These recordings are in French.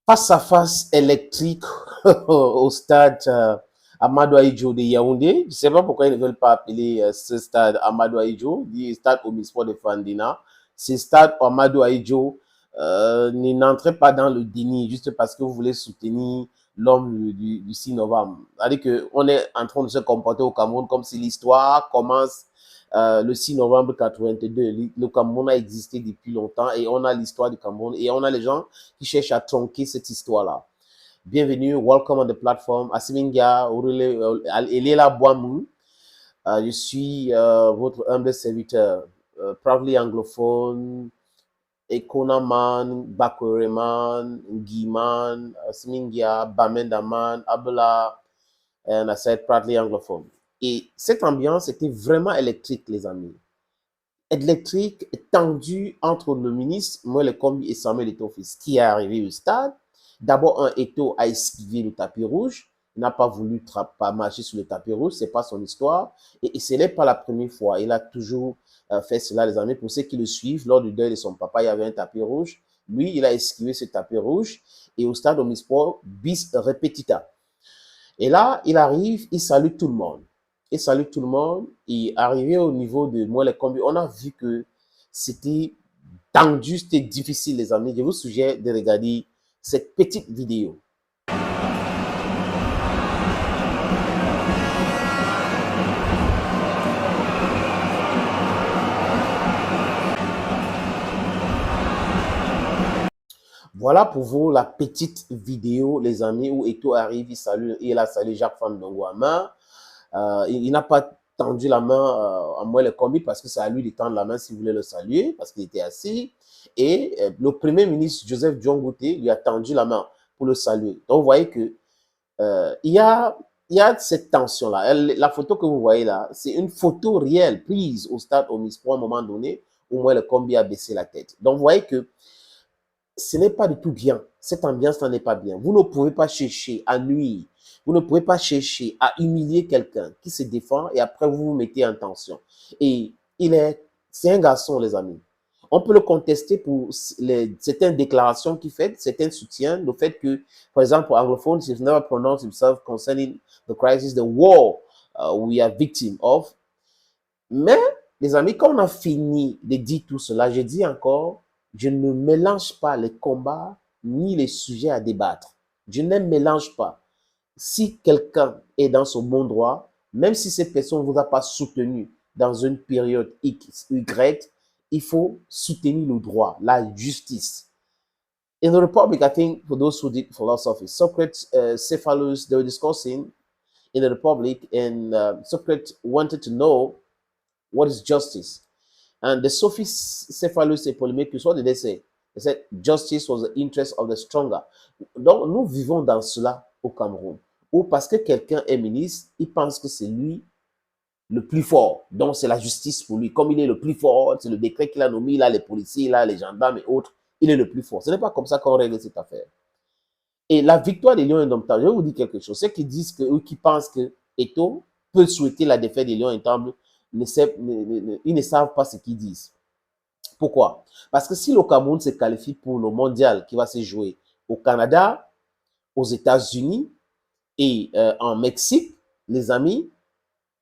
Face à face électrique au stade Amadou Ahidjo de Yaoundé. Je ne sais pas pourquoi ils ne veulent pas appeler ce stade Amadou Ahidjo, dit stade Omnisport de Fandina. Ce stade Amadou Ahidjo, n'entrez pas dans le déni juste parce que vous voulez soutenir l'homme du 6 novembre. C'est-à-dire qu'on est en train de se comporter au Cameroun comme si l'histoire commence le 6 novembre 82. Le Cameroun a existé depuis longtemps et on a l'histoire du Cameroun et on a les gens qui cherchent à tronquer cette histoire-là. Bienvenue, welcome on the platform. Asiminga, Elela Boamou. Je suis votre humble serviteur, proudly anglophone, Ekonaman, Bakoreman, Giman, Asiminga, Bamendaman, Abela, and I said proudly anglophone. Et cette ambiance était vraiment électrique, les amis. Électrique, tendue entre le ministre, Moël Kombi et Samuel Eto'o-Fils, qui est arrivé au stade. D'abord, un Eto'o a esquivé le tapis rouge, n'a pas voulu marcher sur le tapis rouge, c'est pas son histoire. Et ce n'est pas la première fois. Il a toujours fait cela, les amis. Pour ceux qui le suivent, lors du deuil de son papa, il y avait un tapis rouge. Lui, il a esquivé ce tapis rouge. Et au stade Omnisport, bis repetita. Et là, il arrive, il salue tout le monde. Il salue tout le monde. Et arrivé au niveau de moi, les combis, on a vu que c'était tendu, c'était difficile, les amis. Je vous suggère de regarder cette petite vidéo. Voilà pour vous la petite vidéo, les amis, où Eto'o arrive, il a salué Jacques Van Dongouama. Il n'a pas tendu la main à moi le commis parce que c'est à lui de tendre la main s'il voulait le saluer, parce qu'il était assis. Et le premier ministre Joseph Dion lui a tendu la main pour le saluer. Donc vous voyez que il y a cette tension-là. La photo que vous voyez là, c'est une photo réelle prise au stade Omnisport à un moment donné où moi le combi a baissé la tête. Donc vous voyez que ce n'est pas du tout bien. Cette ambiance-là n'est pas bien. Vous ne pouvez pas chercher à nuire. Vous ne pouvez pas chercher à humilier quelqu'un qui se défend et après vous vous mettez en tension. Et c'est un garçon, les amis. On peut le contester pour certaines déclarations qu'il fait, certains soutiens, le fait que, par exemple, pour anglophone, he's never pronounced himself concerning the crisis, the war we are victim of. Mais, les amis, quand on a fini de dire tout cela, je dis encore, je ne mélange pas les combats ni les sujets à débattre. Je ne mélange pas. Si quelqu'un est dans son bon droit, même si cette personne ne vous a pas soutenu dans une période X, Y, il faut soutenir le droit, la justice. In the Republic, I think for those who did philosophy, Socrates, Cephalus, they were discussing in the Republic, and Socrates wanted to know what is justice. And the Sophists, Cephalus et Polémicus, what did they say? They said justice was the interest of the stronger. Donc, nous vivons dans cela au Cameroun. Ou parce que quelqu'un est ministre, il pense que c'est lui le plus fort. Donc, c'est la justice pour lui. Comme il est le plus fort, c'est le décret qu'il a nommé, il a les policiers, il a les gendarmes et autres, il est le plus fort. Ce n'est pas comme ça qu'on règle cette affaire. Et la victoire des Lions Indomptables, je vais vous dire quelque chose. Ceux qui disent que, ou qui pensent que Eto'o peut souhaiter la défaite des Lions Indomptables, ils ne savent pas ce qu'ils disent. Pourquoi? Parce que si le Cameroun se qualifie pour le mondial qui va se jouer au Canada, aux États-Unis et en Mexique, les amis,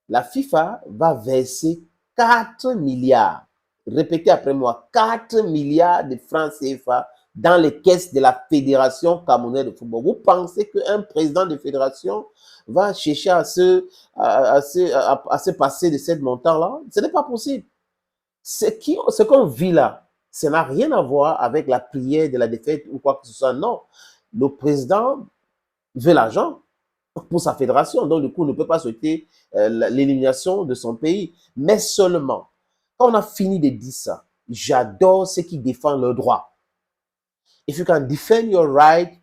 la FIFA va verser 4 milliards, répétez après moi, 4 milliards de francs CFA dans les caisses de la Fédération camerounaise de football. Vous pensez qu'un président de fédération va chercher à se passer de cette montant-là? Ce n'est pas possible. Ce qu'on vit là, ça n'a rien à voir avec la prière de la défaite ou quoi que ce soit. Non, le président veut l'argent pour sa fédération. Donc, du coup, ne peut pas souhaiter l'élimination de son pays. Mais seulement, quand on a fini de dire ça, j'adore ceux qui défendent leurs droits. If you can defend your right,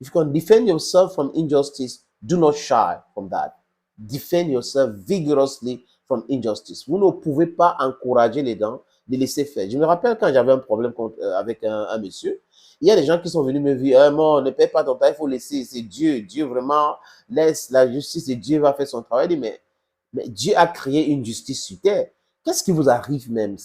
if you can defend yourself from injustice, do not shy from that. Defend yourself vigorously from injustice. Vous ne pouvez pas encourager les gens de laisser faire. Je me rappelle quand j'avais un problème avec un monsieur, il y a des gens qui sont venus me dire, non, ne paie pas ton temps, il faut laisser, c'est Dieu. Dieu vraiment laisse la justice et Dieu va faire son travail. Mais Dieu a créé une justice sur terre. Qu'est-ce qui vous arrive même?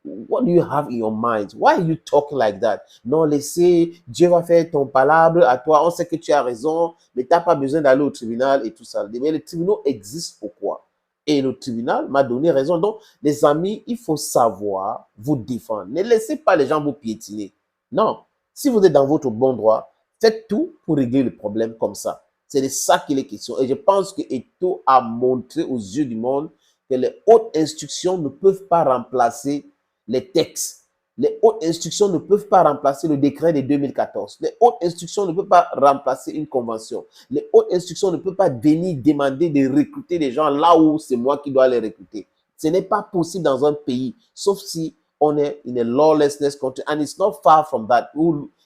What do you have in your mind? Why are you talking like that? Non, laissez, Dieu va faire ton palabre à toi. On sait que tu as raison, mais tu n'as pas besoin d'aller au tribunal et tout ça. Mais le tribunal existe pourquoi? Et le tribunal m'a donné raison. Donc, les amis, il faut savoir vous défendre. Ne laissez pas les gens vous piétiner. Non. Si vous êtes dans votre bon droit, faites tout pour régler le problème comme ça. C'est de ça qu'il est question. Et je pense que Eto'o a montré aux yeux du monde que les hautes instructions ne peuvent pas remplacer les textes. Les hautes instructions ne peuvent pas remplacer le décret de 2014. Les hautes instructions ne peuvent pas remplacer une convention. Les hautes instructions ne peuvent pas venir demander de recruter des gens là où c'est moi qui dois les recruter. Ce n'est pas possible dans un pays, sauf si on est in a lawlessness country. And it's not far from that.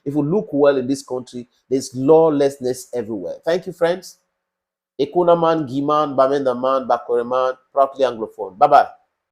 If you look well in this country, there's lawlessness everywhere. Thank you, friends. Ekunaman, Giman, Bamendaman, Bakoreman, properly Anglophone. Bye-bye.